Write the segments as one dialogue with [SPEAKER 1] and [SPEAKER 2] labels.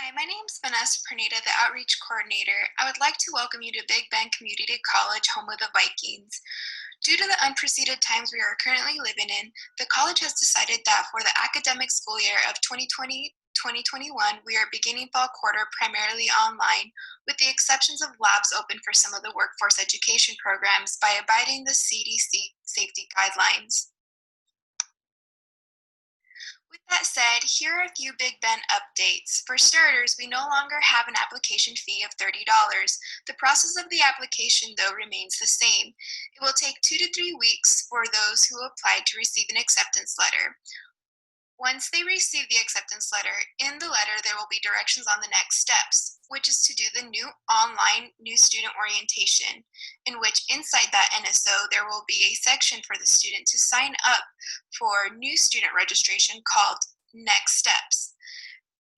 [SPEAKER 1] Hi, my name is Vanessa Pernita, the Outreach Coordinator. I would like to welcome you to Big Bend Community College, home of the Vikings. Due to the unprecedented times we are currently living in, the college has decided that for the academic school year of 2020-2021, we are beginning fall quarter primarily online, with the exceptions of labs open for some of the workforce education programs by abiding the CDC safety guidelines. With that said, here are a few Big Ben updates. For starters, we no longer have an application fee of $30. The process of the application, though, remains the same. It will take 2 to 3 weeks for those who applied to receive an acceptance letter. Once they receive the acceptance letter, in the letter there will be directions on the next steps, which is to do the new online new student orientation, in which inside that NSO there will be a section for the student to sign up for new student registration called Next Steps.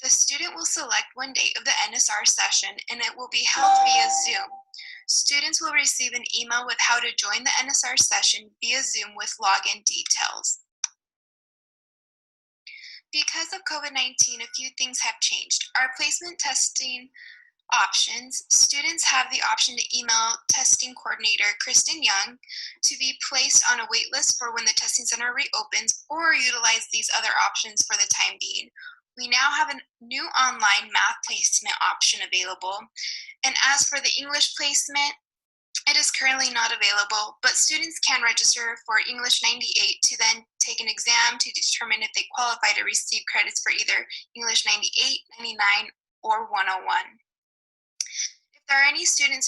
[SPEAKER 1] The student will select one date of the NSR session and it will be held via Zoom. Students will receive an email with how to join the NSR session via Zoom with login details. Because of COVID-19, a few things have changed. Our placement testing options, students have the option to email testing coordinator Kristen Young to be placed on a wait list for when the testing center reopens, or utilize these other options for the time being. We now have a new online math placement option available. And as for the English placement, it is currently not available, but students can register for English 98 to then take an exam to determine if they qualify to receive credits for either English 98, 99, or 101. If there are any students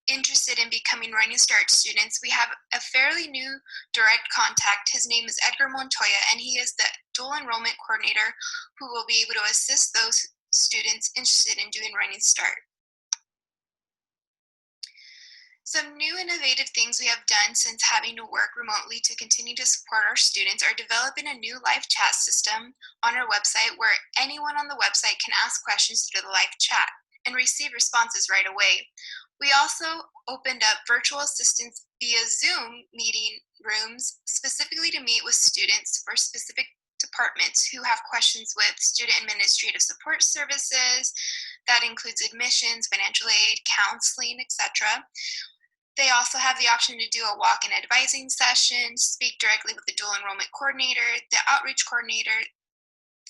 [SPEAKER 1] interested in becoming Running Start students, we have a fairly new direct contact. His name is Edgar Montoya, and he is the dual enrollment coordinator who will be able to assist those students interested in doing Running Start. Some new innovative things we have done since having to work remotely to continue to support our students are developing a new live chat system on our website where anyone on the website can ask questions through the live chat and receive responses right away. We also opened up virtual assistants via Zoom meeting rooms specifically to meet with students for specific departments who have questions with student administrative support services. That includes admissions, financial aid, counseling, etc. They also have the option to do a walk-in advising session, speak directly with the dual enrollment coordinator, the outreach coordinator,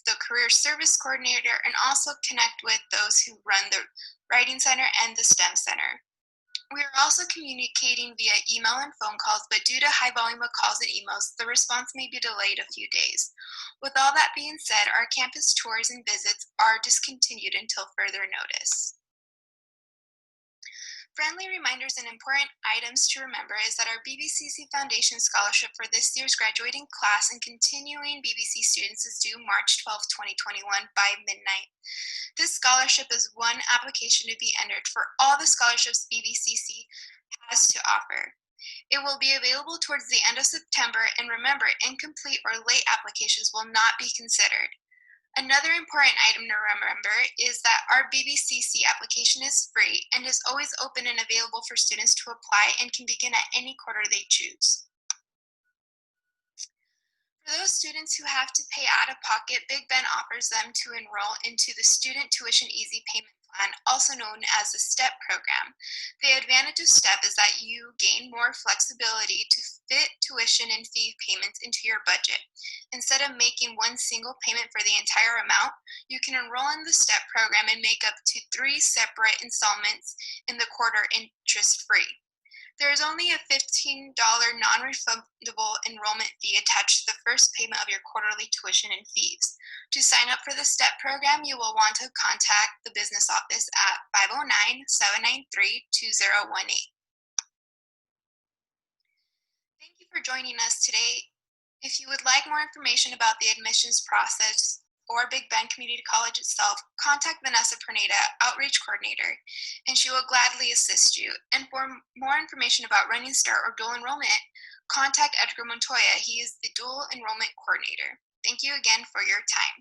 [SPEAKER 1] the career service coordinator, and also connect with those who run the writing center and the STEM center. We are also communicating via email and phone calls, but due to high volume of calls and emails, the response may be delayed a few days. With all that being said, our campus tours and visits are discontinued until further notice. Friendly reminders and important items to remember is that our BBCC Foundation Scholarship for this year's graduating class and continuing BBC students is due March 12, 2021 by midnight. This scholarship is one application to be entered for all the scholarships BBCC has to offer. It will be available towards the end of September, and remember, incomplete or late applications will not be considered. Another important item to remember is that our BBCC application is free and is always open and available for students to apply and can begin at any quarter they choose. For those students who have to pay out of pocket, Big Ben offers them to enroll into the Student Tuition Easy Payment Plan, also known as the STEP program. The advantage of STEP is that you gain more flexibility to fit tuition and fee payments into your budget. Instead of making one single payment for the entire amount, you can enroll in the STEP program and make up to 3 separate installments in the quarter interest-free. There is only a $15 non-refundable enrollment fee attached to the first payment of your quarterly tuition and fees. To sign up for the STEP program, you will want to contact the business office at 509-793-2018. Thank you for joining us today. If you would like more information about the admissions process or Big Bend Community College itself, contact Vanessa Pernita, Outreach Coordinator, and she will gladly assist you. And for more information about Running Start or dual enrollment, contact Edgar Montoya. He is the dual enrollment coordinator. Thank you again for your time.